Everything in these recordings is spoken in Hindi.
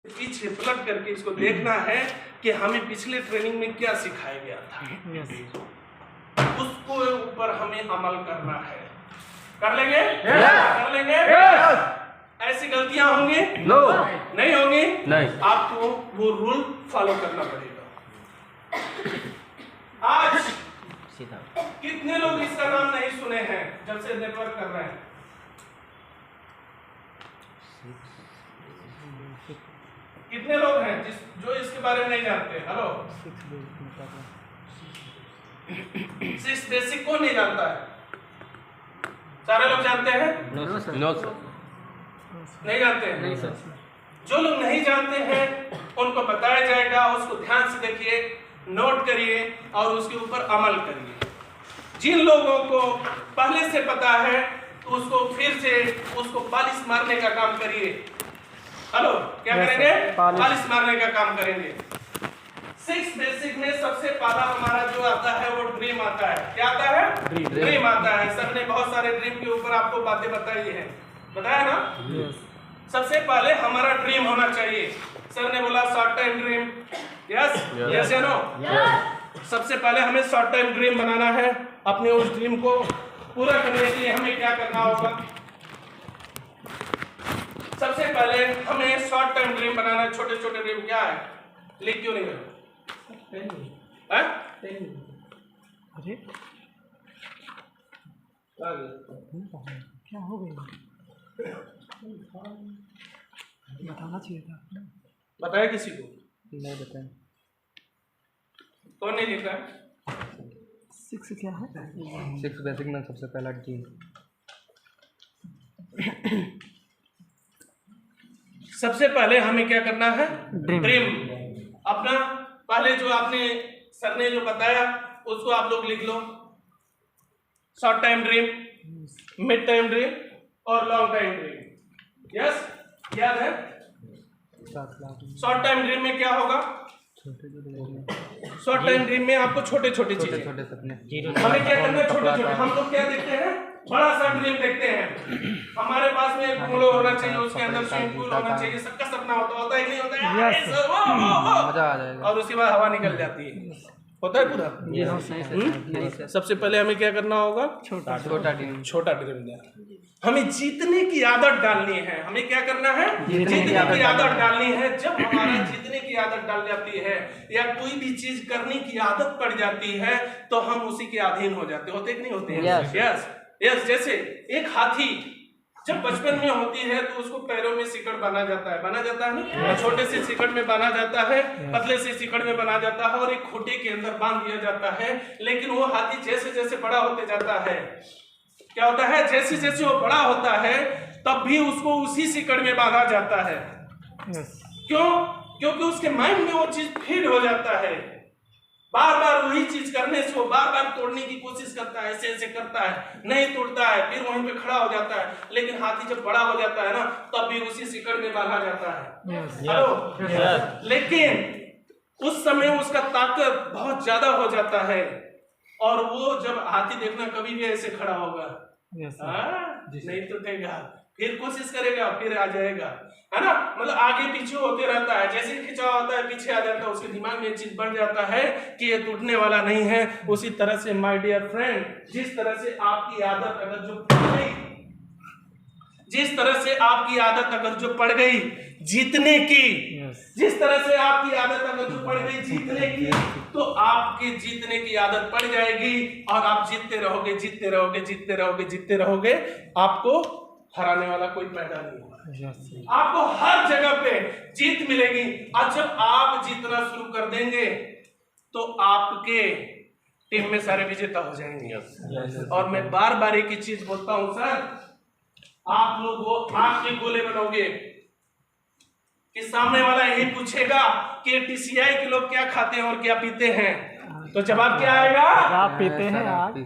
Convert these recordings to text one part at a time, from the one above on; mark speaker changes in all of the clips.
Speaker 1: पीछे पलट करके इसको देखना है कि हमें पिछले ट्रेनिंग में क्या सिखाया गया था, उसको ऊपर हमें अमल करना है। कर लेंगे? कर लेंगे? ऐसी गलतियां होंगी? नहीं होंगी?
Speaker 2: नहीं।
Speaker 1: आपको वो रूल फॉलो करना पड़ेगा। आज कितने लोग इसका नाम नहीं सुने हैं जब से नेटवर्क कर रहे हैं? कितने लोग हैं जो इसके बारे में नहीं जानते? हेलो, 6 बेसिक कौन नहीं जानता है? सारे लोग जानते हैं?
Speaker 2: No sir.
Speaker 1: नहीं जानते हैं?
Speaker 2: नहीं सर।
Speaker 1: जो लोग नहीं जानते हैं उनको बताया जाएगा, उसको ध्यान से देखिए, नोट करिए और उसके ऊपर अमल करिए। जिन लोगों को पहले से पता है तो उसको फिर से उसको पालिश मारने का काम करिए। हेलो, क्या करेंगे? पालिश मारने का काम करेंगे। 6 बेसिक में सबसे पहला हमारा जो आता है वो ड्रीम आता है। क्या आता है? ड्रीम आता है। सर ने बहुत सारे ड्रीम के ऊपर आपको बातें बताई है, बताया ना? सबसे पहले हमारा ड्रीम होना चाहिए। सर ने बोला शॉर्ट टाइम ड्रीम, यस या नो? सबसे पहले हमें शॉर्ट टाइम ड्रीम बनाना है। अपने उस ड्रीम को पूरा करने के लिए हमें क्या करना होगा? सबसे पहले हमें शॉर्ट टाइम ड्रीम बनाना है। छोटे छोटे ड्रीम क्या है? लिख क्यों नहीं रहे?
Speaker 3: अरे क्या हो गया? बताना चाहिए था।
Speaker 1: बताया किसी को?
Speaker 3: नहीं बताया।
Speaker 1: कौन नहीं लिखा है?
Speaker 3: 6 क्या है?
Speaker 2: 6 बेसिक में सबसे पहला ड्रीम।
Speaker 1: सबसे पहले हमें क्या करना है?
Speaker 3: ड्रीम।
Speaker 1: अपना पहले जो आपने सर ने जो बताया उसको आप लोग लिख लो। Short time dream, mid time dream और लॉन्ग टाइम ड्रीम। यस, याद है? शॉर्ट टाइम ड्रीम में क्या होगा? शॉर्ट टाइम ड्रीम में आपको छोटे छोटे चीजें,
Speaker 2: छोटे सपने।
Speaker 1: हमें क्या करना है? छोटे छोटे। हम लोग क्या देखते हैं? बड़ा सा ड्रीम देखते हैं। हमारे पास में एक पूल होना चाहिए, उसके अंदर स्विमिंग पूल होना चाहिए। सबका सपना होता है नहीं होता है?
Speaker 2: मजा आ जाएगा।
Speaker 1: और उसके बाद हवा निकल जाती है, होता है पूरा। सबसे पहले हमें क्या करना होगा?
Speaker 2: छोटा ड्रीम।
Speaker 1: छोटा ड्रीम देना। हमें जीतने की आदत डालनी है। हमें क्या करना है? जीतने की आदत डालनी है। जब हमारा जीतने की आदत डाल जाती है या कोई भी चीज करने की आदत पड़ जाती है तो हम उसी के अधीन हो जाते होते कि नहीं होते हैं? यस। जैसे एक हाथी जब बचपन में होती है तो उसको पैरों में सिकड़ बांधा जाता है ना? छोटे से सिकड़ में बांधा जाता है, पतले से सिकड़ में बांधा जाता है और एक खूंटे के अंदर बांध दिया जाता है। लेकिन वो हाथी जैसे जैसे बड़ा होते जाता है, क्या होता है? जैसे जैसे वो बड़ा होता है तब भी उसको उसी सिकड़ में बांधा जाता है। क्यों? क्योंकि उसके माइंड में वो चीज फीड हो जाता है। बार बार वही चीज करने से वो बार बार तोड़ने की कोशिश करता है, ऐसे ऐसे करता है, नहीं तोड़ता है, फिर वहीं पे खड़ा हो जाता है। लेकिन हाथी जब बड़ा हो जाता है ना तब भी उसी सिकड़ में बांधा जाता है। हेलो, लेकिन उस समय उसका ताकत बहुत ज्यादा हो जाता है और वो जब हाथी देखना कभी भी ऐसे खड़ा होगा, नहीं टूटेगा, फिर कोशिश करेगा, फिर आ जाएगा, है ना? मतलब आगे पीछे होते रहता है। जैसे खिंचा होता है पीछे आ जाता है, उसके दिमाग में चीज बढ़ जाता है कि ये टूटने वाला नहीं है। उसी तरह से माय डियर फ्रेंड, जिस तरह से आपकी आदत अगर जो पड़ गई, जिस तरह से आपकी आदत अगर जो पड़ गई जीतने की, जिस तरह से आपकी आदत अगर जो पड़ गई जीतने की, तो आपके जीतने की आदत पड़ जाएगी और आप जीतते रहोगे, जीतते रहोगे, जीतते रहोगे, जीतते रहोगे। आपको हराने वाला कोई पैदा नहीं होगा। आपको हर जगह पे जीत मिलेगी। और जब आप जीतना शुरू कर देंगे तो आपके टीम में सारे विजेता हो जाएंगे। और मैं बार बार एक ही चीज बोलता हूं सर, आप लोग वो आग के गोले बनोगे कि सामने वाला यही पूछेगा कि टीसीआई के लोग क्या खाते हैं और क्या पीते हैं, तो जवाब क्या आएगा?
Speaker 3: आप पीते हैं आग।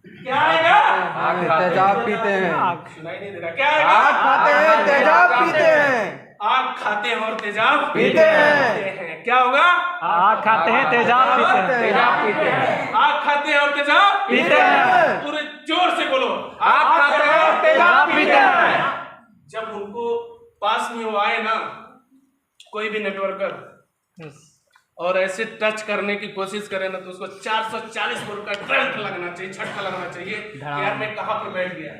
Speaker 1: क्या आएगा?
Speaker 2: आग तेजाब पीते हैं।
Speaker 1: सुनाई नहीं दे रहा? क्या आएगा?
Speaker 2: आग खाते हैं, तेजाब पीते हैं।
Speaker 1: आग खाते हैं और तेजाब
Speaker 2: पीते हैं।
Speaker 1: क्या होगा?
Speaker 3: आग खाते हैं, तेजाब पीते हैं।
Speaker 2: तेजाब पीते हैं।
Speaker 1: आग खाते हैं और तेजाब
Speaker 3: पीते हैं।
Speaker 1: पूरे जोर से बोलो,
Speaker 2: आग खाते हैं और तेजाब पीते हैं।
Speaker 1: जब उनको पास में वो आए ना, कोई भी नेटवर्कर
Speaker 3: यस
Speaker 1: और ऐसे टच करने की कोशिश करे ना तो उसको 440 वोल्ट का करंट लगना चाहिए, झटका लगना चाहिए कि यार मैं कहाँ पर बैठ गया।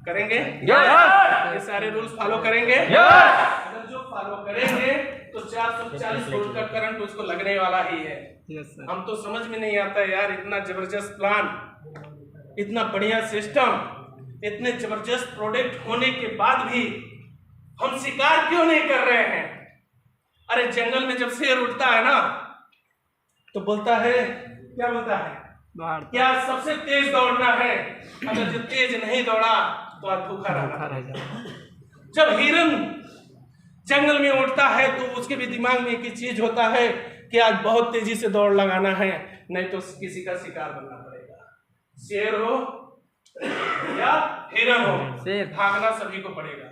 Speaker 1: करेंगे ये सारे रूल्स फॉलो करेंगे। अगर जो फॉलो करेंगे तो 440 वोल्ट का करंट उसको लगने वाला ही है।
Speaker 3: यस सर
Speaker 1: हम तो समझ में नहीं आता यार, इतना जबरदस्त प्लान, इतना बढ़िया सिस्टम, इतने जबरदस्त प्रोडक्ट होने के बाद भी हम शिकार क्यों नहीं कर रहे हैं। अरे जंगल में जब शेर उठता है ना तो बोलता है, क्या बोलता है,
Speaker 3: बाहर
Speaker 1: क्या सबसे तेज दौड़ना है, अगर जो तेज नहीं दौड़ा तो आज भूखा
Speaker 3: रखा
Speaker 1: रहा।
Speaker 3: रह जाए।
Speaker 1: जब हिरन जंगल में उठता है तो उसके भी दिमाग में एक ही चीज होता है कि आज बहुत तेजी से दौड़ लगाना है, नहीं तो किसी का शिकार बनना पड़ेगा। शेर हो या हिरन हो, भागना सभी को पड़ेगा।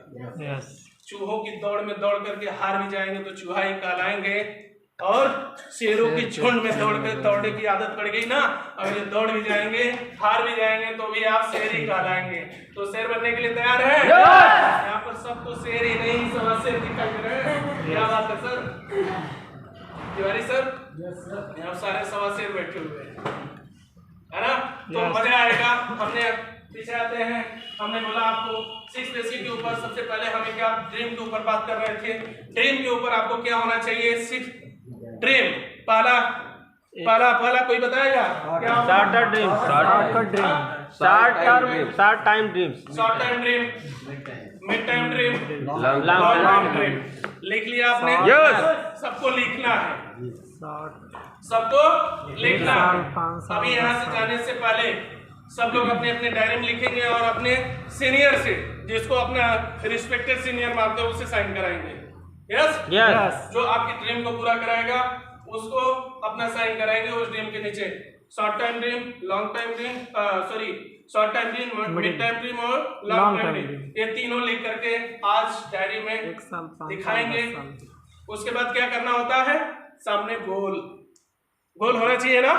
Speaker 3: यस
Speaker 1: चूहों की दौड़ में दौड़ करके हार भी जाएंगे तो चूहा ही कहलाएंगे, और शेरों की झुंड में दौड़ने की आदत पड़ गई ना, अगर ये दौड़ भी जाएंगे हार भी जाएंगे तो भी आप शेर ही कहलाएंगे। तो शेर बनने के लिए तैयार है? यहाँ पर सब तो शेर ही नहीं, सब शेर दिखाई दे रहे हैं। क्या बात है सर, तिवारी सर? यहाँ सारे सवा शेर बैठे हुए है ना, तो मजा आएगा। हमने पीछे आते हैं, हमने बोला आपको 6 बेसिक के ऊपर सबसे पहले हमें क्या ड्रीम के ऊपर बात कर रहे थे। ड्रीम के ऊपर आपको क्या होना चाहिए, 6 ड्रीम। पहला कोई बताएगा क्या?
Speaker 4: Short dream, short time dreams,
Speaker 1: short time dream, mid time dream,
Speaker 4: long
Speaker 1: long dream. लिख लिया आपने?
Speaker 4: यस।
Speaker 1: सबको लिखना है,
Speaker 3: शॉर्ट
Speaker 1: सबको लिखना है।
Speaker 3: 5 साल
Speaker 1: अभी यहाँ से जाने से पहले सब लोग अपने अपने डायरी में लिखेंगे और अपने सीनियर से, जिसको अपना रिस्पेक्टेड सीनियर मानते हो, उससे साइन कराएंगे। यस
Speaker 4: यस
Speaker 1: जो आपकी ड्रीम को पूरा कराएगा उसको अपना साइन कराएंगे उस ड्रीम के नीचे। Short time dream, long time dream, sorry short time dream, mid time dream और लॉन्ग टाइम ड्रीम, ये तीनों लिख करके आज डायरी में
Speaker 3: 1 साल 5
Speaker 1: दिखाएंगे। उसके बाद क्या करना होता है, सामने गोल होना चाहिए ना।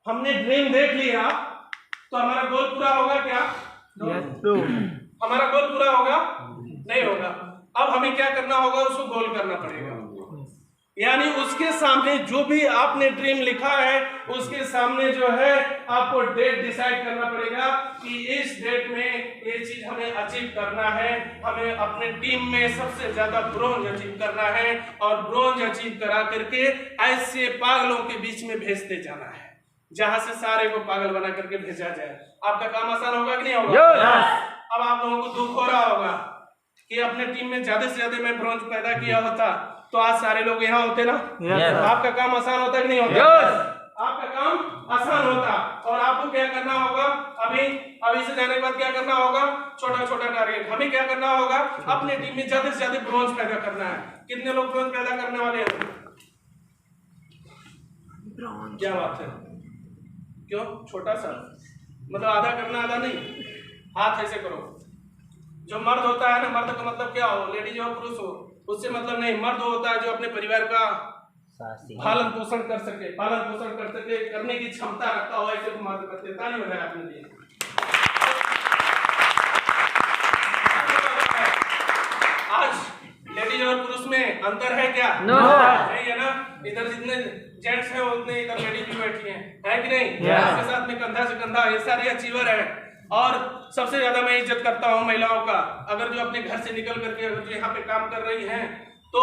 Speaker 1: हमने ड्रीम देख लिया तो हमारा गोल पूरा होगा क्या? हमारा गोल पूरा होगा? नहीं होगा। अब हमें क्या करना होगा, उसको गोल करना पड़ेगा। यानी उसके सामने जो भी आपने ड्रीम लिखा है उसके सामने जो है आपको डेट डिसाइड करना पड़ेगा कि इस डेट में ये चीज हमें अचीव करना है। हमें अपने टीम में सबसे ज्यादा ब्रोंज अचीव करना है और ब्रोंज अचीव करा करके ऐसे पागलों के बीच में भेजते जाना है जहां से सारे को पागल बना करके भेजा जाए। आपका काम आसान होगा कि नहीं होगा? अब आप लोगों को दुख हो रहा होगा कि अपने टीम में ज्यादा से ज्यादा मैं ब्रोंज पैदा किया होता तो आज सारे लोग यहाँ होते ना। आपका काम आसान होता कि नहीं होता? आपका काम आसान होता। और आपको क्या करना होगा, अभी से जाने के बाद क्या करना होगा, छोटा छोटा टारगेट। हमें क्या करना होगा, अपने टीम में ज्यादा से ज्यादा ब्रोंज पैदा करना है। कितने लोग ब्रोंज पैदा करने वाले हैं? क्या बात है, क्यों? छोटा सा मतलब आधा करना, आधा नहीं। हाथ ऐसे करो। जो मर्द होता है ना, मर्द का मतलब क्या हो, लेडीज हो पुरुष हो, उससे मतलब नहीं। मर्द होता है जो अपने परिवार का पालन पोषण कर सके, करने की क्षमता रखता हो, ऐसे को मर्द करते। ताली बजाएं अपने लिए। आज लेडीज और पुरुष में अंतर है क्या? नहीं है ना। इधर जितने जेंट्स हैं उतने इधर लेडीज भी बैठी है कि नहीं? इसके साथ में कंधा से कंधा, ये सारे अचीवर हैं। और सबसे ज्यादा मैं इज्जत करता हूँ महिलाओं का। अगर जो अपने घर से निकल करके अगर जो यहाँ पे काम कर रही हैं तो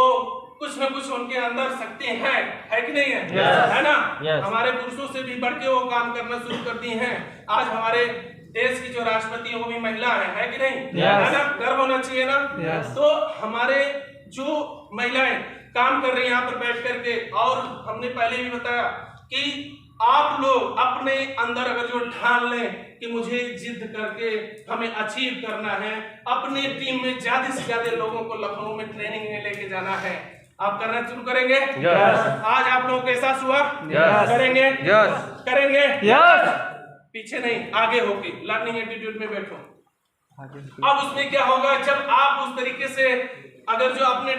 Speaker 1: कुछ न कुछ उनके अंदर शक्ति है कि नहीं है? है ना? हमारे पुरुषों से भी बढ़ के वो काम करना शुरू कर दी हैं। आज हमारे देश की जो राष्ट्रपति है वो भी महिला है कि नहीं? है ना? गर्व होना चाहिए ना। तो हमारे जो महिलाएं काम कर रही हैं यहाँ पर बैठ करके, और हमने पहले भी बताया कि आप लोग अपने अंदर अगर जो ठान लें कि मुझे जिद करके हमें अचीव करना है, अपने टीम में ज्यादा से ज्यादा लोगों को लखनऊ में ट्रेनिंग में लेके जाना है, आप करना शुरू करेंगे? आज आप लोगों को एहसास हुआ? करेंगे? करेंगे? पीछे नहीं, आगे होके लर्निंग एटीट्यूड में बैठो। अब उसमें क्या होगा, जब आप उस तरीके से अगर जो आपने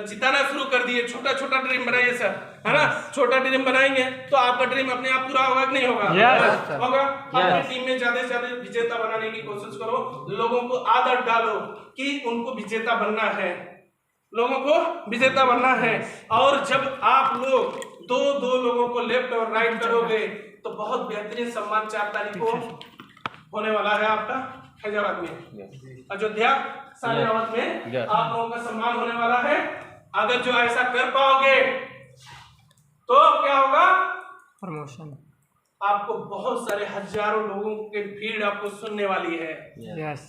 Speaker 1: जिताना शुरू कर दिए, छोटा छोटा ड्रीम बनाइए सर, है ना। छोटा ड्रीम बनाएंगे तो आपका ड्रीम अपने आप पूरा होगा कि नहीं होगा?
Speaker 3: Yes.
Speaker 1: होगा। अपनी टीम में ज्यादा से ज्यादा विजेता बनाने की कोशिश करो। लोगों को आदत डालो कि उनको विजेता बनना है, लोगों को विजेता बनना है। और जब आप लोग दो लोगों को लेफ्ट और राइट करोगे तो बहुत बेहतरीन सम्मान 4 तारीख को होने वाला है आपका हैदराबाद में, अयोध्या सालियावत में आप लोगों का सम्मान होने वाला है। अगर जो ऐसा कर पाओगे तो क्या होगा?
Speaker 3: प्रमोशन।
Speaker 1: आपको बहुत सारे हजारों लोगों की भीड़ आपको सुनने वाली है।
Speaker 3: यस।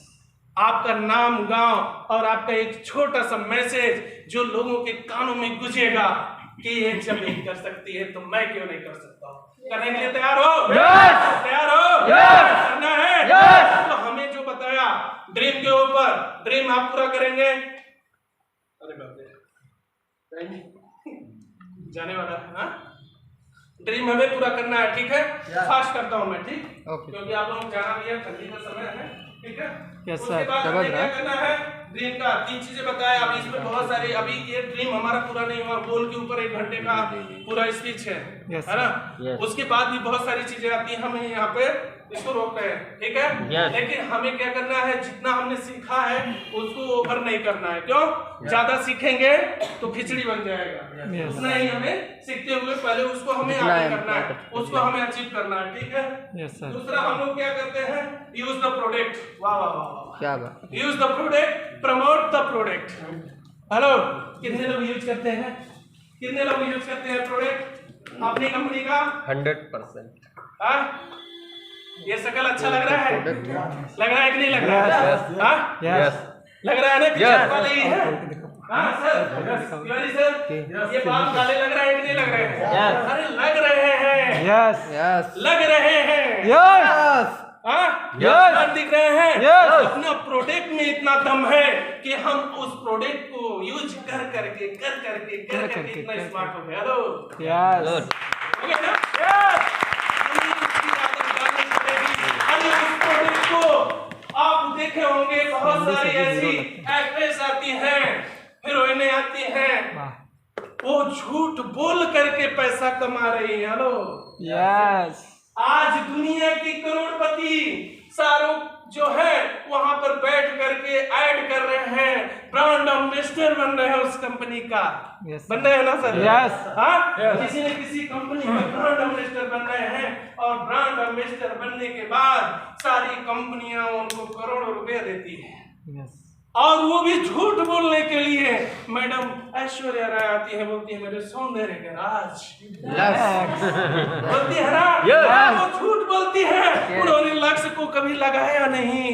Speaker 1: आपका नाम गांव और आपका एक छोटा सा मैसेज जो लोगों के कानों में गुंजेगा कि ये जब नहीं कर सकती है तो मैं क्यों नहीं कर सकता हूँ। करने के लिए तैयार हो?
Speaker 3: Yes!
Speaker 1: तैयार हो?
Speaker 3: Yes!
Speaker 1: करना है?
Speaker 3: Yes!
Speaker 1: तो हमें जो बताया ड्रीम के ऊपर, ड्रीम आप पूरा करेंगे। अरे बाप रे, जाने वाला है ना। ड्रीम हमें पूरा करना है, ठीक है। फास्ट करता हूँ मैं, ठीक, क्योंकि आप लोग जाना भी है, ठंडी का समय है, ठीक है।
Speaker 3: Yes,
Speaker 1: उसके
Speaker 3: sir.
Speaker 1: बाद हमें क्या करना है? ड्रीम का 3 चीजें बताया। अभी इसमें बहुत सारे, अभी ये ड्रीम हमारा पूरा नहीं हुआ। गोल के ऊपर 1 घंटे का पूरा स्पीच है,
Speaker 3: Yes,
Speaker 1: है ना।
Speaker 4: Yes.
Speaker 1: उसके बाद भी बहुत सारी चीजें आती हैं, हमें यहाँ पे इसको रोक रहे हैं, ठीक है।
Speaker 4: Yes.
Speaker 1: लेकिन हमें क्या करना है? जितना हमने सीखा है उसको ओवर नहीं करना है। क्यों? ज्यादा सीखेंगे तो खिचड़ी बन जाएगा।
Speaker 3: Yes.
Speaker 1: उतना ही हमें सीखते हुए पहले उसको हमें आगे करना है, उसको हमें अचीव करना है, ठीक है।
Speaker 3: Yes sir.
Speaker 1: दूसरा हम लोग क्या करते हैं? Use the product. वाह वाह वाह,
Speaker 2: क्या बात।
Speaker 1: Use the product, promote the product. Hello, कितने लोग यूज करते हैं? कितने लोग यूज करते हैं प्रोडक्ट अपनी कंपनी का?
Speaker 4: 100%।
Speaker 1: हाँ, ये शकल अच्छा लग रहा है? लग रहा है कि नहीं लग रहा है? हाँ,
Speaker 3: यस।
Speaker 1: लग रहा है ना?
Speaker 4: Yes.
Speaker 1: पीछे वाले ही है। हाँ सर, तिवारी सर, ये बाल काले लग रहे हैं कि नहीं लग रहे हैं?
Speaker 4: Yes.
Speaker 1: अरे लग रहे हैं,
Speaker 3: यस।
Speaker 2: यस
Speaker 1: लग रहे हैं।
Speaker 3: यस।
Speaker 1: हाँ,
Speaker 3: Yes.
Speaker 1: बाल दिख रहे हैं।
Speaker 3: Yes.
Speaker 1: अपना प्रोडक्ट में इतना दम है कि हम उस प्रोडक्ट को यूज कर करके इतना स्मार्ट हो गए। Hello,
Speaker 3: yes.
Speaker 1: हो गया ना? उसकी आदत डालनी पड़ेगी। अरे उस प्रोडक्ट को आप देखे होंगे, बहुत सारी ऐसी एक्ट्रेस आती हैं, हीरोइनें आती हैं, वो झूठ बोल करके पैसा कमा रही है। Hello,
Speaker 3: yes.
Speaker 1: आज दुनिया की करोड़पति शाहरुख जो है वहां पर बैठ करके ऐड कर रहे हैं, ब्रांड एम्बेसडर बन रहे हैं उस कंपनी का।
Speaker 3: Yes.
Speaker 1: बन रहे हैं ना सर?
Speaker 3: Yes.
Speaker 1: हाँ, किसी न किसी कंपनी का ब्रांड एम्बेसडर बन रहे हैं, और ब्रांड एम्बेसडर बनने के बाद सारी कंपनियां उनको करोड़ों रुपए देती है,
Speaker 3: यस।
Speaker 1: और वो भी झूठ बोलने के लिए। मैडम ऐश्वर्या राय आती है, बोलती है मेरे सौंदर्य का राज, बोलती है ना।
Speaker 4: Yes.
Speaker 1: वो झूठ बोलती है, उन्होंने लक्ष्य को कभी लगाया नहीं।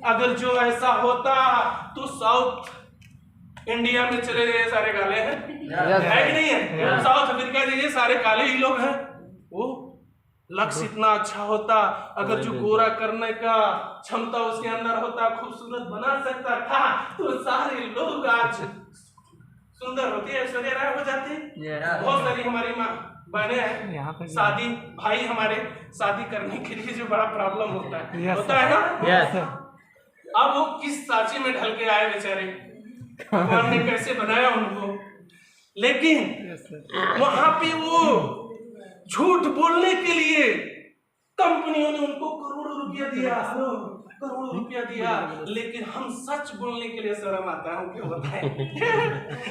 Speaker 1: अगर जो ऐसा होता तो साउथ इंडिया में चले गए सारे काले हैं, है कि नहीं है? साउथ अफ्रीका ये सारे काले ही लोग हैं। वो लक्ष्य इतना अच्छा होता, अगर जो गोरा करने का क्षमता उसके अंदर होता, खूबसूरत बना सकता था, तो सारे लोग आज सुंदर होते, ऐश्वर्या राय हो जाती। बहुत सारी हमारी माँ बहने
Speaker 3: यहाँ पे
Speaker 1: हैं, शादी भाई हमारे शादी करने के लिए जो बड़ा प्रॉब्लम होता है,
Speaker 3: Yes,
Speaker 1: होता है ना।
Speaker 4: Yes.
Speaker 1: अब वो किस सांचे में ढल के आए बेचारे, भगवान ने कैसे बनाया उनको। लेकिन वहां पे वो झूठ बोलने के लिए कंपनियों ने उनको करोड़ों रुपया दिया, करोड़ों रुपया दिया, लेकिन हम सच बोलने के लिए शर्म आता है। हम क्यों बताएं?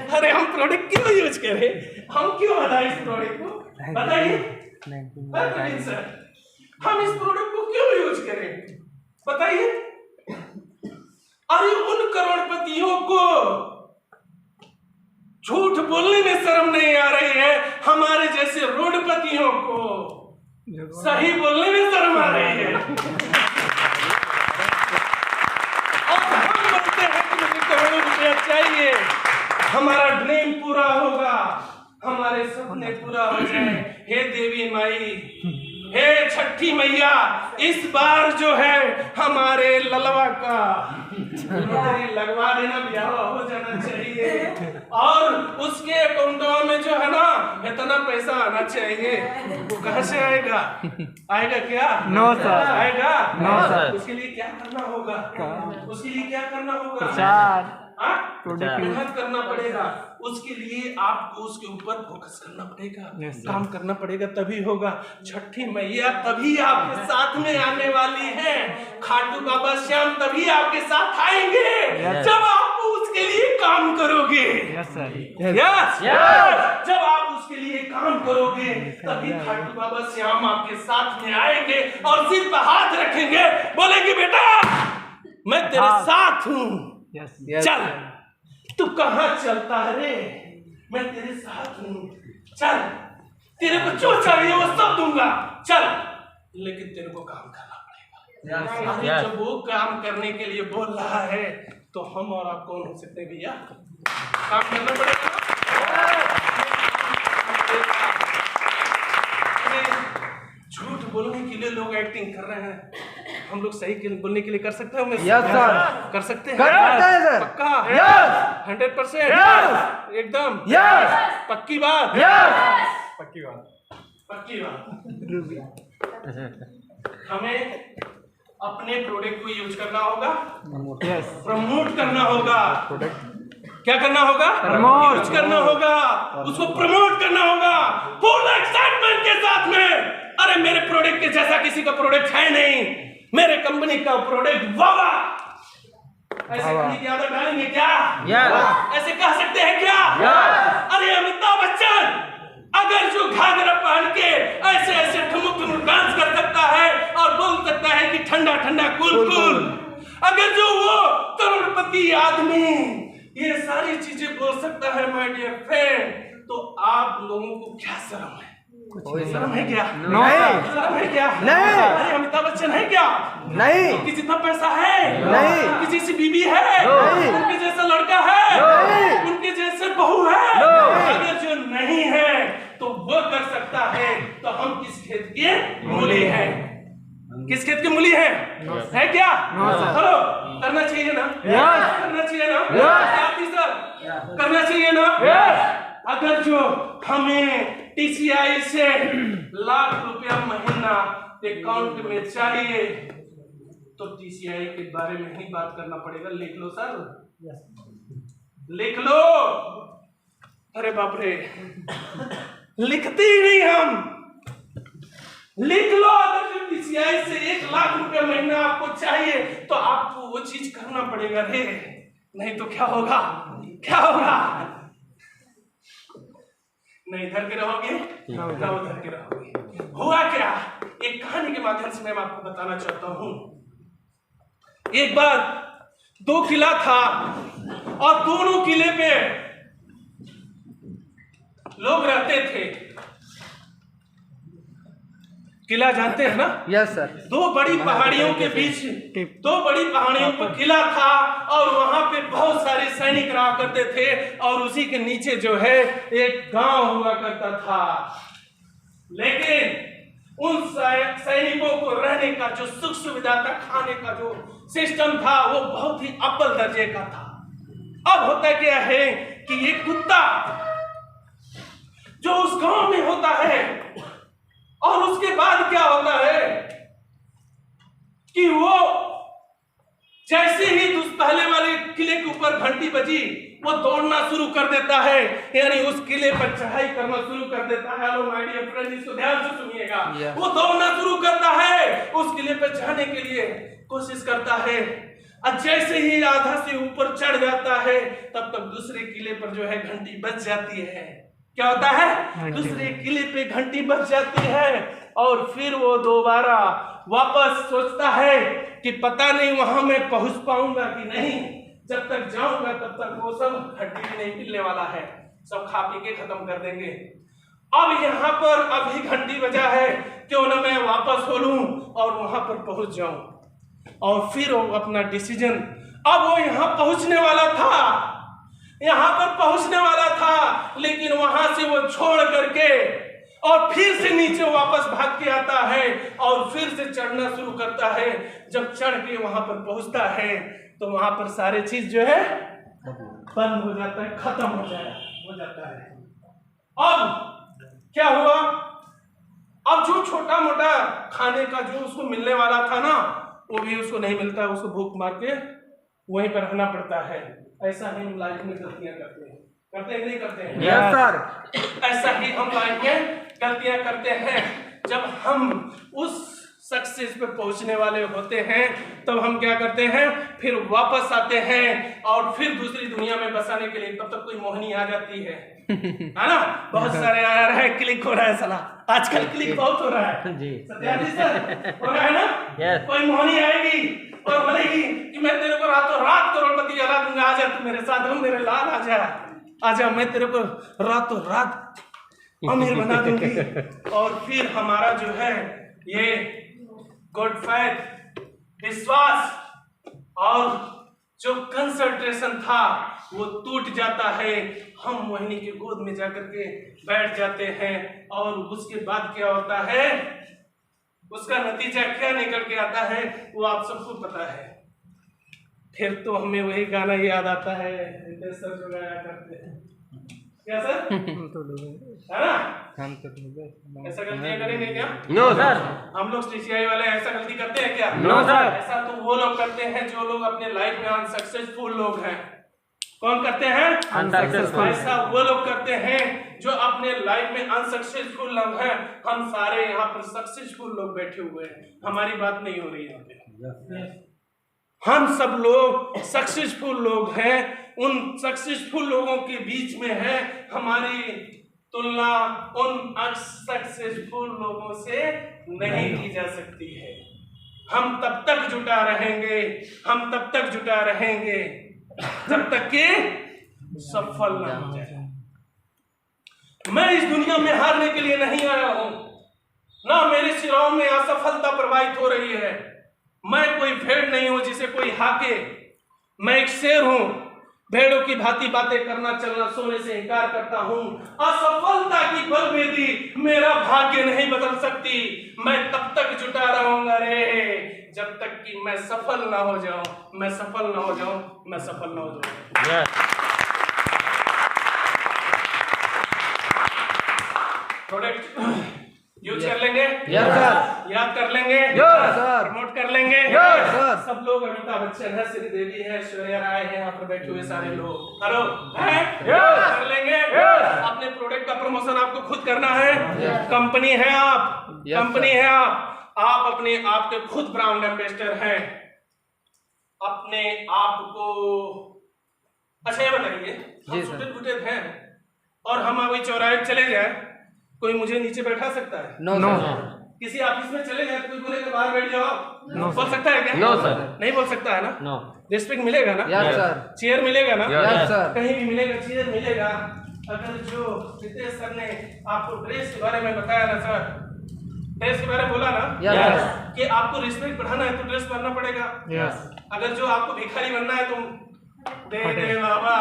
Speaker 1: अरे हम प्रोडक्ट क्यों यूज करें? हम क्यों बताएं इस प्रोडक्ट को? बताइए सर, हम इस प्रोडक्ट को क्यों यूज करें? बताइए। अरे उन करोड़पतियों को झूठ बोलने में शर्म नहीं आ रही है, हमारे जैसे रोडपतियों को सही बोलने में शर्म आ रही है। और हम बोलते हैं कि मुझे करोड़ों रुपया चाहिए, हमारा ड्रीम पूरा होगा, हमारे सपने पूरा हो जाए। हे देवी माई, हे छठी मैया, इस बार जो है हमारे ललवा का लगवा देना, ब्याह हो जाना चाहिए, और उसके अकाउंटों में जो है ना इतना पैसा आना चाहिए। वो कहाँ से आएगा? आएगा क्या?
Speaker 3: No sir.
Speaker 1: आएगा?
Speaker 3: No sir.
Speaker 1: उसके लिए क्या करना होगा? उसके लिए क्या करना होगा?
Speaker 3: प्रचार।
Speaker 1: मेहनत करना पड़ेगा, उसके लिए आपको उसके ऊपर फोकस करना पड़ेगा, काम करना पड़ेगा, तभी होगा। छठी मैया तभी आपके साथ में आने वाली है, खाटू बाबा श्याम तभी आपके साथ आएंगे जब आप उसके लिए काम करोगे।
Speaker 3: Yes sir.
Speaker 1: यस, जब आप उसके लिए काम करोगे तभी खाटू बाबा श्याम आपके साथ में आएंगे और सिर पर हाथ रखेंगे, बोलेंगे बेटा मैं तेरे साथ हूँ, चल। तू कहाँ चलता है रे, मैं तेरे साथ हूँ, चल। तेरे को जो चाहिए वो सब दूंगा, चल। लेकिन तेरे को काम करना पड़ेगा। अरे जब वो काम करने के लिए बोल रहा है तो हम और आप कौन हो सकते हैं भैया? काम करना पड़ेगा। झूठ बोलने के लिए लोग एक्टिंग कर रहे हैं, हम लोग सही बोलने के लिए कर सकते हैं?
Speaker 2: यस सर,
Speaker 1: कर सकते हैं,
Speaker 2: कर सकते हैं सर।
Speaker 1: पक्का?
Speaker 2: यस,
Speaker 1: 100%? एकदम?
Speaker 2: यस,
Speaker 1: पक्की बात?
Speaker 2: यस,
Speaker 1: पक्की बात, पक्की बात। हमें अपने प्रोडक्ट को यूज करना होगा, प्रमोट करना होगा। क्या करना होगा?
Speaker 3: प्रमोट
Speaker 1: यूज करना होगा, उसको प्रमोट करना होगा फुल एक्साइटमेंट के साथ में। अरे मेरे प्रोडक्ट के जैसा किसी का प्रोडक्ट है नहीं, मेरे कंपनी का प्रोडक्ट वावा। ऐसे कहने की आदत डालेंगे क्या? ऐसे कह सकते हैं क्या? अरे अमिताभ बच्चन अगर जो घाघरा पहन के ऐसे ऐसे ठुमुक ठुमुक डांस कर सकता है और बोल सकता है कि ठंडा ठंडा कूल कूल, अगर जो वो करोड़पति आदमी ये सारी चीजें बोल सकता है माय डियर फ्रेंड, तो आप लोगों को क्या शर्म है? शर्म है क्या?
Speaker 2: नहीं,
Speaker 1: शर्म है क्या?
Speaker 2: नहीं।
Speaker 1: अरे अमिताभ बच्चन है क्या?
Speaker 2: नहीं,
Speaker 1: उनकी जितना पैसा है
Speaker 2: नहीं,
Speaker 1: उनकी जैसी बीबी है
Speaker 2: नहीं,
Speaker 1: उनके जैसा लड़का है
Speaker 2: नहीं,
Speaker 1: उनके जैसे बहू है, अगर जो नहीं है तो वो कर सकता है, तो हम किस खेत के मूली हैं? किस खेत की मूली है क्या? हेलो, करना चाहिए ना? करना चाहिए ना? सर करना चाहिए ना? अगर जो हमें टीसीआई से लाख रुपया महीना अकाउंट में चाहिए तो टीसीआई के बारे में ही बात करना पड़ेगा। लिख लो सर, लिख लो। अरे बाप रे, लिखते ही नहीं हम। लिख लो, अगर जो टीसीआई से 1 लाख रुपया महीना आपको चाहिए तो आपको वो चीज करना पड़ेगा रे, नहीं तो क्या होगा? क्या होगा? नहीं इधर के रहोगे ना उधर के रहोगे। हुआ क्या? एक कहानी के माध्यम से मैं आपको बताना चाहता हूं। एक बार 2 किला था और दोनों किले पे लोग रहते थे। किला जानते हैं ना?
Speaker 2: Yes sir.
Speaker 1: 2 बड़ी पहाड़ियों के बीच 2 बड़ी पहाड़ियों पर किला था और वहां पे बहुत सारे सैनिक रहा करते थे और उसी के नीचे जो है एक गांव हुआ करता था। लेकिन उन सैनिकों को रहने का जो सुख सुविधा था, खाने का जो सिस्टम था, वो बहुत ही अव्वल दर्जे का था। अब होता क्या है कि एक कुत्ता जो उस गांव में होता है और उसके बाद क्या होता है कि वो जैसे ही पहले वाले किले के ऊपर घंटी बजी वो दौड़ना शुरू कर देता है, यानी उस किले पर चढ़ाई करना शुरू कर देता है। हेलो माय डियर फ्रेंड, इसको ध्यान से सुनिएगा। वो दौड़ना शुरू करता है, उस किले पर जाने के लिए कोशिश करता है और जैसे ही आधा से ऊपर चढ़ जाता है तब तक दूसरे किले पर जो है घंटी बज जाती है। क्या होता है? दूसरे किले पे घंटी बज जाती है और फिर वो दोबारा वापस सोचता है कि पता नहीं वहां मैं पहुंच पाऊंगा कि नहीं। जब तक जाऊंगा तब तक वो सब घंटी भी नहीं मिलने वाला है, सब खा पी के खत्म कर देंगे। अब यहाँ पर अभी घंटी बजा है, क्यों ना मैं वापस हो लूं और वहां पर पहुंच जाऊं। और फिर वो अपना डिसीजन, अब वो यहाँ पहुंचने वाला था, यहाँ पर पहुंचने वाला था, लेकिन वहां से वो छोड़ करके और फिर से नीचे वापस भाग के आता है और फिर से चढ़ना शुरू करता है। जब चढ़ के वहां पर पहुंचता है तो वहां पर सारे चीज जो है बंद हो जाता है, खत्म हो जाता है। अब क्या हुआ? अब जो छोटा मोटा खाने का जो उसको मिलने वाला था ना, वो भी उसको नहीं मिलता, उसको भूख मार के वहीं पर रहना पड़ता है। ऐसा ही हम लाइफ में गलतियां करते हैं कि नहीं करते हैं?
Speaker 2: Yes sir.
Speaker 1: ऐसा ही हम लाइफ में गलतियां करते हैं। जब हम उस सक्सेस पे पहुंचने वाले होते हैं तब हम क्या करते हैं, फिर वापस आते हैं और फिर दूसरी दुनिया में बसाने के लिए तब तक कोई मोहनी आ जाती है ना? बहुत सारे आ रहा है, क्लिक हो रहा है साला, आजकल क्लिक बहुत हो रहा है
Speaker 4: जी।
Speaker 1: सत्याजी सर, हो रहा है ना?
Speaker 4: Yes.
Speaker 1: कोई मोहनी आएगी और बोलेगी कि मैं तेरे को रातों रात करोड़पति बना दूंगा, आजा तू मेरे साथ, हम मेरे लाल आजा, मैं तेरे को रातों रात अमीर बना दूंगी। और फिर हमारा जो है ये गुड फेथ, विश्वास और जो कंसंट्रेशन था वो टूट जाता है। हम मोहिनी के गोद में जाकर के बैठ जाते हैं और उसके बाद क्या होता है, उसका नतीजा क्या निकल के आता है वो आप सबको पता है। फिर तो हमें वही गाना याद आता है सर जो गाया करते हैं, क्या सर है ना? ऐसा गलतियां करेंगे क्या?
Speaker 4: No sir.
Speaker 1: हम लोग CCI वाले ऐसा गलती करते हैं क्या?
Speaker 4: No sir.
Speaker 1: ऐसा तो वो लोग करते हैं जो लोग अपने लाइफ में अनसक्सेसफुल लोग हैं। कौन करते हैं?
Speaker 4: अनसक्सेसफुल।
Speaker 1: ऐसा वो लोग करते हैं जो अपने लाइफ में अनसक्सेसफुल लोग हैं। हम सारे यहाँ पर सक्सेसफुल लोग बैठे हुए हैं, हमारी बात नहीं हो रही यहाँ पे। हम सब लोग सक्सेसफुल लोग हैं, उन सक्सेसफुल लोगों के बीच में है हमारी तुलना उन अनसक्सेसफुल लोगों से नहीं की जा सकती है। हम तब तक जुटा रहेंगे, हम तब तक जुटा रहेंगे जब तक कि सफल ना हो जाए। मैं इस दुनिया में हारने के लिए नहीं आया हूं, ना मेरे सिराओं में असफलता प्रवाहित हो रही है। मैं कोई भेड़ नहीं हूं जिसे कोई हाके, मैं एक शेर हूं, भेड़ों की भांति बातें करना चलना सोने से इनकार करता हूं। असफलता की बलवेदी मेरा भाग्य नहीं बदल सकती। मैं तब तक जुटा रहूंगा रे जब तक कि मैं सफल ना हो जाऊं, मैं सफल ना हो जाऊं, मैं सफल ना हो जाऊं। प्रोडक्ट यूज कर लेंगे,
Speaker 2: यस सर।
Speaker 1: याद कर लेंगे,
Speaker 2: यस सर।
Speaker 1: प्रमोट कर लेंगे,
Speaker 2: यस सर।
Speaker 1: सब लोग अमिताभ बच्चन है, श्रीदेवी है, ऐश्वर्या राय है, यहाँ पर बैठे हुए सारे लोग हेलो हैं, कर लेंगे। अपने प्रोडक्ट का प्रमोशन आपको खुद करना है, कंपनी है आप, कंपनी है आप अपने आप के खुद ब्रांड एम्बेसडर हैं। अपने आप को अच्छा ये बताइए, हम सुटेड बुटेड हैं और हम अभी चौराहे पे चले जाए, कोई मुझे नीचे बैठा सकता है?
Speaker 2: नो
Speaker 1: किसी ऑफिस में चले जाए कोई बोलेगा बाहर बैठ जाओ, बोल सकता है क्या?
Speaker 4: No sir.
Speaker 1: नहीं बोल सकता है ना?
Speaker 4: नो।
Speaker 1: रिस्पेक्ट मिलेगा ना?
Speaker 2: Yes sir.
Speaker 1: चेयर मिलेगा ना?
Speaker 2: Yes sir.
Speaker 1: कहीं भी मिलेगा, चेयर मिलेगा। अगर जो रितेश सर ने आपको ड्रेस के बारे में बताया ना सर, ड्रेस के बारे में बोला ना
Speaker 2: यस
Speaker 1: कि आपको रिस्पेक्ट बढ़ाना है तो ड्रेस पहनना पड़ेगा। अगर जो आपको भिखारी बनना है तो दे बाबा,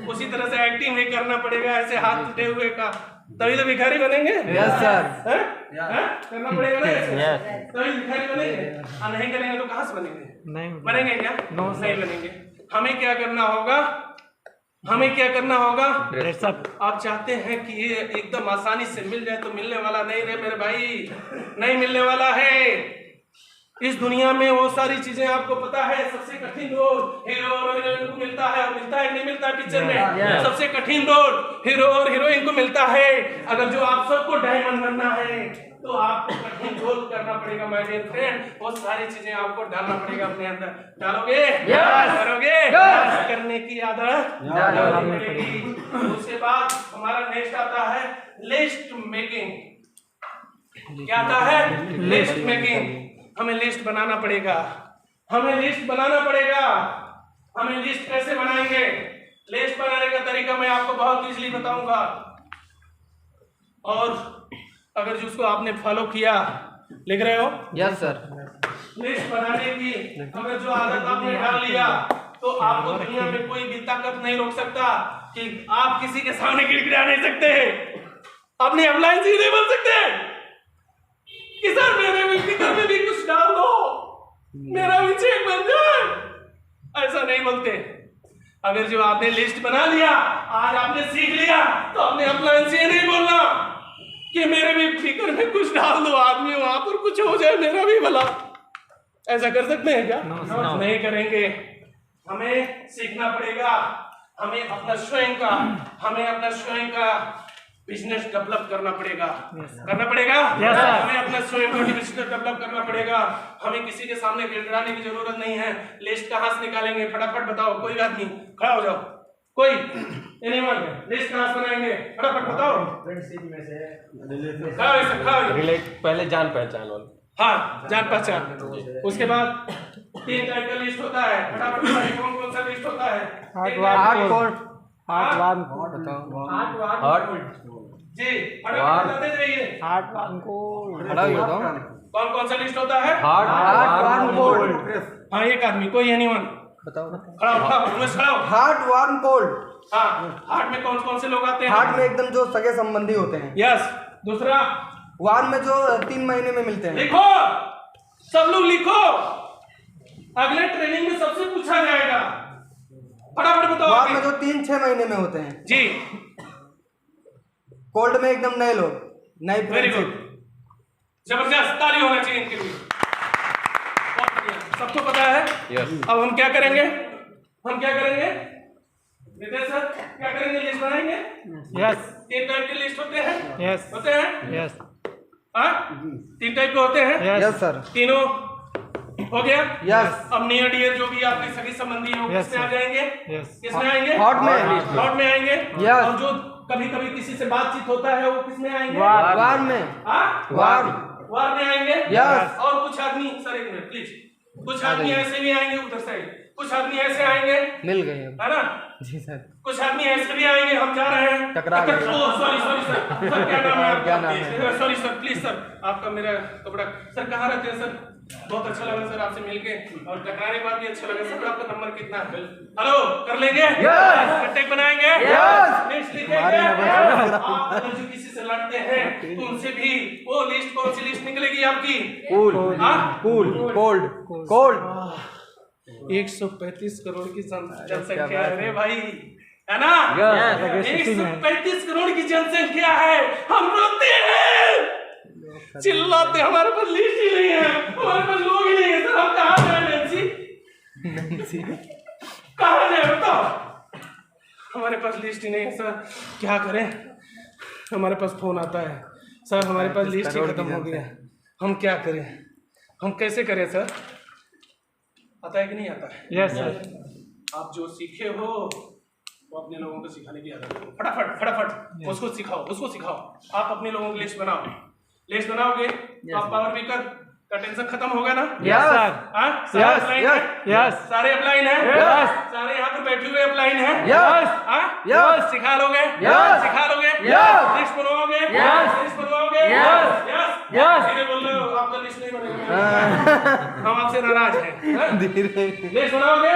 Speaker 1: उसी तरह से एक्टिंग भी करना पड़ेगा, ऐसे हाथ टूटे हुए का, तभी तो भिखारी बनेंगे।
Speaker 2: Yes sir.
Speaker 1: करना पड़ेगा ना ऐसे?
Speaker 4: Yes.
Speaker 1: तभी भिखारी बनेंगे। और नहीं करेंगे तो कहाँ से बनेंगे?
Speaker 3: नहीं
Speaker 1: बनेंगे क्या? नहीं बनेंगे। हमें क्या करना होगा? हमें क्या करना होगा? आप चाहते हैं कि ये एकदम आसानी से मिल जाए तो मिलने वाला नहीं रे मेरे भाई, नहीं मिलने वाला है। इस दुनिया में वो सारी चीजें आपको पता है, सबसे कठिन रोड हीरो और हीरोइन को मिलता है, और मिलता है कि नहीं मिलता है पिक्चर में? सबसे कठिन रोड हीरो और हीरोइन को मिलता है। अगर जो आप सबको डायमंड बनना है तो आपको कठिन रोल करना पड़ेगा माय डियर फ्रेंड। वो सारी चीजें आपको डालना पड़ेगा अपने अंदर। डालोगे? करोगे? करने की आदत डालनी पड़ेगी। उसके बाद हमारा नेक्स्ट आता है लिस्ट मेकिंग। क्या आता है? List making. हमें लिस्ट बनाना पड़ेगा, हमें लिस्ट बनाना पड़ेगा। हमें लिस्ट कैसे बनाएंगे? लिस्ट बनाने का तरीका मैं आपको बहुत इजीली बताऊंगा, और अगर जिसको आपने फॉलो किया, लिख रहे हो?
Speaker 2: Yes sir.
Speaker 1: लिस्ट बनाने की अगर जो आदत आपने डाल लिया तो आपको दुनिया में कोई भी ताकत नहीं रोक सकता कि आप किसी के सामने गिड़गिड़ा नहीं सकते, अपनी अप्लायंस ही नहीं बन सकते कि सर मेरे व्यक्तिगत में भी कुछ डाल दो, मेरा भी चेक बन जाए। ऐसा नहीं बोलते। अगर जो आपने लिस्ट बना लिया, आज आपने सीख लिया, तो अपने अप्लायंस ये नहीं बोलना कि मेरे भी फिकर में कुछ डाल दो, आदमी वहां पर कुछ हो जाए मेरा भी भला। ऐसा कर सकते हैं क्या? नहीं करेंगे। हमें सीखना पड़ेगा, हमें अपना स्वयं का बिजनेस डेवलप करना पड़ेगा, हमें अपना स्वयं का बिजनेस डेवलप करना पड़ेगा। हमें किसी के सामने गिड़गिड़ाने की जरूरत नहीं है। लिस्ट कहाँ से निकालेंगे, फटाफट बताओ, कोई आदमी खड़ा हो जाओ, कोई एनीवन, लिस्ट कहाँ से बनाएंगे, फटाफट बताओ।
Speaker 4: पहले जान पहचान वाला।
Speaker 1: हाँ, जान पहचान। उसके बाद 3 टाइप का लिस्ट होता है, फटाफट बताइए कौन कौन सा लिस्ट होता है।
Speaker 3: हार्ड कोड, हार्ड
Speaker 1: जी, फटाफट बताते जाइए। कौन कौन सा लिस्ट होता है। हाँ, एक आदमी, कोई एनीवन
Speaker 2: बताओ।
Speaker 1: खड़ा हो।
Speaker 2: Heart warm cold.
Speaker 1: हाँ, हार्ट में कौन कौन से लोग आते हैं।
Speaker 2: हार्ट में एकदम जो सगे संबंधी होते हैं।
Speaker 1: यस। दूसरा,
Speaker 2: वार्म में जो 3 महीने में मिलते हैं।
Speaker 1: लिखो, सब लोग लिखो, अगले ट्रेनिंग में सबसे पूछा जाएगा। फटाफट बताओ।
Speaker 2: वार्म में जो 3-6 महीने में होते हैं
Speaker 1: जी।
Speaker 2: कोल्ड में एकदम नए लोग, नई
Speaker 1: वेरी गुड,
Speaker 2: फ्रेंडशिप।
Speaker 1: जबरदस्त, ताली होना चाहिए इनके लिए। बहुत बढ़िया, सबको पता है। अब हम क्या करेंगे, नितेश सर क्या करेंगे, लिस्ट बनाएंगे।
Speaker 3: यस
Speaker 1: 3 टाइप की लिस्ट होते हैं।
Speaker 3: यस
Speaker 1: होते हैं।
Speaker 3: यस
Speaker 1: हाँ, 3 टाइप के होते हैं।
Speaker 2: Yes sir.
Speaker 1: तीनों हो गया।
Speaker 2: यस।
Speaker 1: अब नियर डियर जो भी आपके सगे संबंधी हैं वो
Speaker 3: Yes,
Speaker 1: किसमें आ
Speaker 3: sir.
Speaker 1: जाएंगे।
Speaker 3: यस
Speaker 1: किसमें आएंगे,
Speaker 2: हॉट में।
Speaker 1: हॉट में आएंगे।
Speaker 2: Yes.
Speaker 1: और जो कभी कभी किसी से बातचीत होता है वो किसमें आएंगे,
Speaker 2: वार्म में।
Speaker 1: हाँ?
Speaker 2: वार्म।
Speaker 1: वार में आएंगे।
Speaker 2: Yes.
Speaker 1: और कुछ आदमी, सर एक मिनट प्लीज, कुछ आदमी ऐसे भी आएंगे उधर से, कुछ आदमी ऐसे आएंगे,
Speaker 2: मिल गए
Speaker 1: है ना।
Speaker 2: जी सर।
Speaker 1: कुछ आदमी ऐसे भी आएंगे, हम जा रहे हैं
Speaker 2: टकरा गए।
Speaker 1: सॉरी सर, सर क्या नाम है आपका।
Speaker 2: क्या नाम है?
Speaker 1: सॉरी सर, प्लीज सर, आपका मेरा कपड़ा, सर कहाँ रहते हैं सर। बहुत अच्छा लगा सर आपसे मिलके, और टकराने के बाद भी अच्छा लगा सर। आपका नंबर कितना है। हेलो, कर लेंगे। कॉन्टैक्ट बनाएंगे। लिस्ट लिखेंगे। आप अगर जो किसी से लड़ते हैं तो उनसे भी वो लिस्ट, कौन सी लिस्ट निकलेगी आपकी,
Speaker 2: कोल्ड।
Speaker 1: 135 करोड़ की जनसंख्या है रे भाई, है ना। 135 करोड़ की जनसंख्या है, हम रोते हैं, चिल्लाते, हमारे पास लिस्ट ही नहीं है, हमारे पास लोग ही नहीं है सर। हम कहाँ जाए नैन्सी, कहाँ जाए बताओ। हमारे पास लिस्ट ही नहीं है सर, क्या करें। हमारे पास फोन आता है, सर हमारे पास लिस्ट ही खत्म हो गया, हम क्या करें, हम कैसे करें सर। आता है कि नहीं आता है।
Speaker 3: Yes sir.
Speaker 1: आप जो सीखे हो वो अपने लोगों को सिखाने की आदत है। फटाफट उसको सिखाओ। आप अपने लोगों की लिस्ट बनाओगे तो आप पावर मेकर का टेंशन खत्म होगा ना।
Speaker 3: Yes sir.
Speaker 1: हाँ, सारे अपलाइन है। सारे यहाँ पर बैठे हुए अपलाइन है।
Speaker 2: यस।
Speaker 1: सिखा लोगे।
Speaker 2: यस।
Speaker 1: लिस्ट बनवाओगे। धीरे बोल रहे हो, आपका लिस्ट नहीं बनेगा। हम आपसे नाराज हैं। लिस्ट बनाओगे।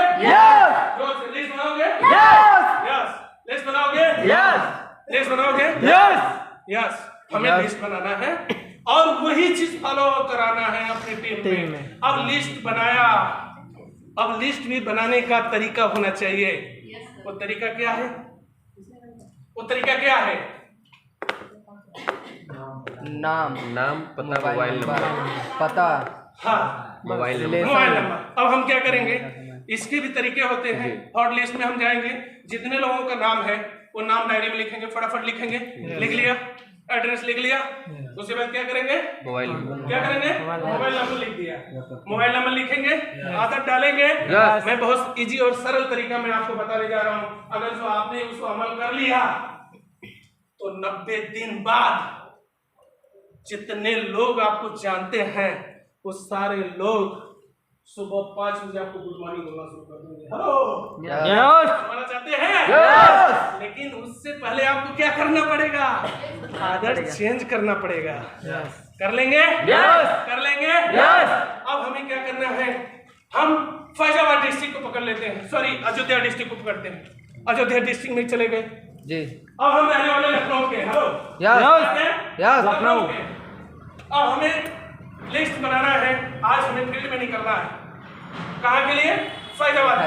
Speaker 1: लिस्ट बनाओगे। यस। हमें लिस्ट बनाना है और वही चीज फॉलो कराना है अपने टीम में। अब लिस्ट बनाया, अब लिस्ट भी बनाने का तरीका होना चाहिए। वो तरीका क्या है,
Speaker 2: नाम,
Speaker 4: पता, मोबाइल नंबर,
Speaker 2: पता।
Speaker 1: हाँ,
Speaker 4: मोबाइल
Speaker 1: नंबर। अब हम क्या करेंगे, इसके भी तरीके होते हैं। हॉट लिस्ट में हम जाएंगे, जितने लोगों का नाम है वो नाम डायरी में लिखेंगे, फटाफट लिखेंगे। लिख लिया, एड्रेस लिख लिया, उसके बाद क्या करेंगे, मोबाइल नंबर लिख दिया। मोबाइल नंबर लिखेंगे, आदत डालेंगे। मैं बहुत इजी और सरल तरीका मैं आपको बताने जा रहा हूँ। अगर जो आपने उसको अमल कर लिया तो 90 दिन बाद जितने लोग आपको जानते हैं वो सारे लोग सुबह 5 बजे आपको गुड मॉर्निंग बोलना शुरू कर देंगे। हेलो, बोलना चाहते हैं। लेकिन उससे पहले आपको क्या करना पड़ेगा, आदत चेंज करना पड़ेगा। कर लेंगे। अब हमें क्या करना है, हम फैजाबाद डिस्ट्रिक्ट को पकड़ लेते हैं, सॉरी अयोध्या डिस्ट्रिक्ट को पकड़ते हैं। अयोध्या डिस्ट्रिक्ट में चले गए
Speaker 2: जी।
Speaker 1: अब हम रहने वाले लखनऊ के। हेलो,
Speaker 2: लखनऊ
Speaker 1: के। अब हमें लिस्ट बनाना है, आज हमें फील्ड में निकलना है। कहाँ के लिए, फैजाबाद,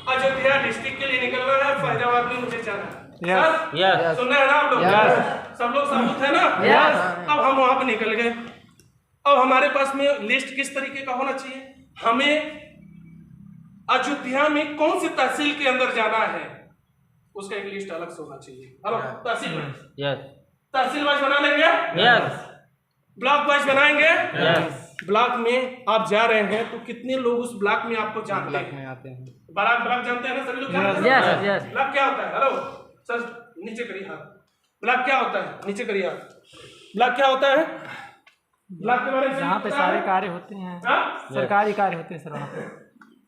Speaker 1: अयोध्या डिस्ट्रिक्ट के लिए निकलना है। फैजाबाद में मुझे जाना है। सुन रहे हैं ना आप लोग, सब लोग साबुत है ना। अब हम वहां पर निकल गए। अब हमारे पास में लिस्ट किस तरीके का होना चाहिए, हमें अयोध्या में कौन सी तहसील के अंदर जाना है, उसका एक लिस्ट अलग से होना चाहिए। हेलो, तहसील में
Speaker 3: यस
Speaker 1: तहसील वाइज बना लेंगे,
Speaker 3: यस
Speaker 1: ब्लॉक वाइज बनाएंगे।
Speaker 3: यस
Speaker 1: ब्लॉक में आप जा रहे हैं तो कितने लोग उस ब्लॉक में आपको जानते
Speaker 3: ब्लॉक
Speaker 1: हैं?
Speaker 3: में आते हैं।
Speaker 1: ब्लॉक जानते हैं ना सभी लोग? जानते हैं?
Speaker 3: यस यस
Speaker 1: ब्लॉक क्या होता है? हेलो सर, नीचे करिए हाथ। ब्लॉक क्या होता है? नीचे करिए हाथ। ब्लॉक क्या होता है? ब्लॉक के बारे में
Speaker 3: जहाँ पे
Speaker 1: पता
Speaker 3: सारे
Speaker 1: है?
Speaker 3: कार्य होते हैं,
Speaker 1: हाँ?
Speaker 3: सरकारी कार्य होते हैं सर वहाँ पे।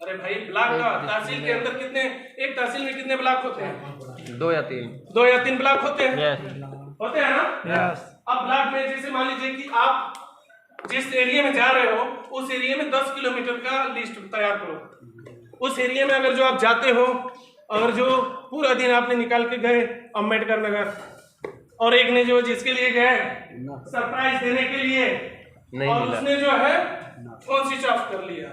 Speaker 1: अरे भाई, ब्लॉक का तहसील के अंदर कितने, एक तहसील में कितने ब्लॉक होते हैं?
Speaker 4: 2 या 3।
Speaker 1: 2 या 3 ब्लॉक होते हैं।
Speaker 3: यस
Speaker 1: होते हैं ना?
Speaker 3: यस
Speaker 1: अब ब्लॉक में जैसे मान लीजिए कि आप जिस एरिया में जा रहे हो उस एरिया में 10 किलोमीटर का लिस्ट तैयार करो। उस एरिया में अगर जो आप जाते हो और जो पूरा दिन आपने निकाल के गए अम्बेडकर नगर, और एक ने जो जिसके लिए गए सरप्राइज देने के लिए,
Speaker 4: नहीं
Speaker 1: और
Speaker 4: मिला।
Speaker 1: उसने जो है फोन स्विच ऑफ कर लिया,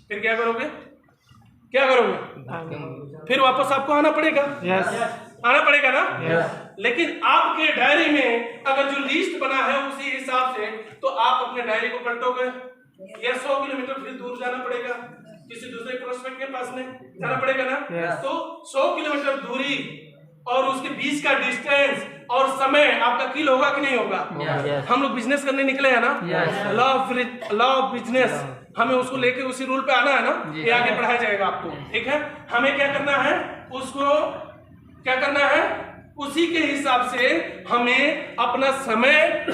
Speaker 1: फिर क्या करोगे? क्या करोगे? फिर वापस आपको आना पड़ेगा।
Speaker 3: यस
Speaker 1: आना पड़ेगा ना?
Speaker 3: यस
Speaker 1: लेकिन आपके डायरी में अगर जो लिस्ट बना है उसी हिसाब से, तो आप अपने डायरी को पलटोगे या 100 किलोमीटर फिर दूर जाना पड़ेगा, किसी दूसरे प्रोस्पेक्ट के पास में जाना पड़ेगा ना?
Speaker 3: Yes.
Speaker 1: तो 100 किलोमीटर दूरी और उसके बीच का डिस्टेंस और समय आपका किल होगा कि नहीं होगा?
Speaker 3: Yes.
Speaker 1: हम लोग बिजनेस करने निकले हैं ना,
Speaker 3: Yes.
Speaker 1: लॉ ऑफ बिजनेस, हमें उसको लेके उसी रूल पे आना है ना, ये आगे पढ़ाया जाएगा आपको। ठीक है, हमें क्या करना है, उसको क्या करना है, उसी के हिसाब से हमें अपना समय,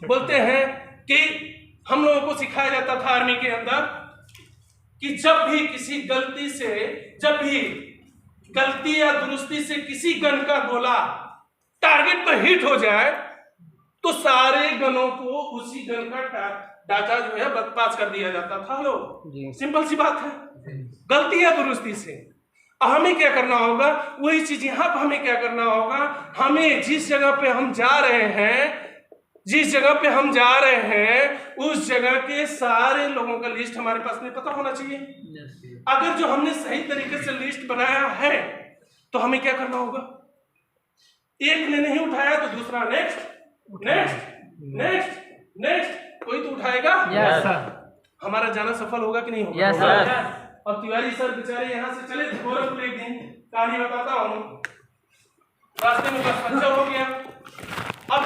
Speaker 1: बोलते हैं कि हम लोगों को सिखाया जाता था आर्मी के अंदर कि जब भी किसी गलती से, जब भी गलती या दुरुस्ती से किसी गन का गोला टारगेट पर हिट हो जाए तो सारे गनों को उसी गन का डाटा जो है पास कर दिया जाता था। लो, सिंपल सी बात है, गलती या दुरुस्ती से। हमें क्या करना होगा, वही चीज यहाँ पर हमें क्या करना होगा, हमें जिस जगह पे हम जा रहे हैं, जिस जगह पे हम जा रहे हैं उस जगह के सारे लोगों का लिस्ट हमारे पास में पता होना चाहिए। अगर जो हमने सही तरीके से लिस्ट बनाया है तो हमें क्या करना होगा, एक ने नहीं उठाया तो दूसरा नेक्स्ट नेक्स्ट नेक्स्ट नेक्स्ट, कोई तो उठाएगा।
Speaker 3: यस सर
Speaker 1: हमारा जाना सफल होगा कि नहीं होगा?
Speaker 3: Yes sir.
Speaker 1: और तिवारी सर बेचारे यहाँ से चले थे गोरखपुर, एक दिन कहानी बताता हूँ, रास्ते में बस पंचर हो गया,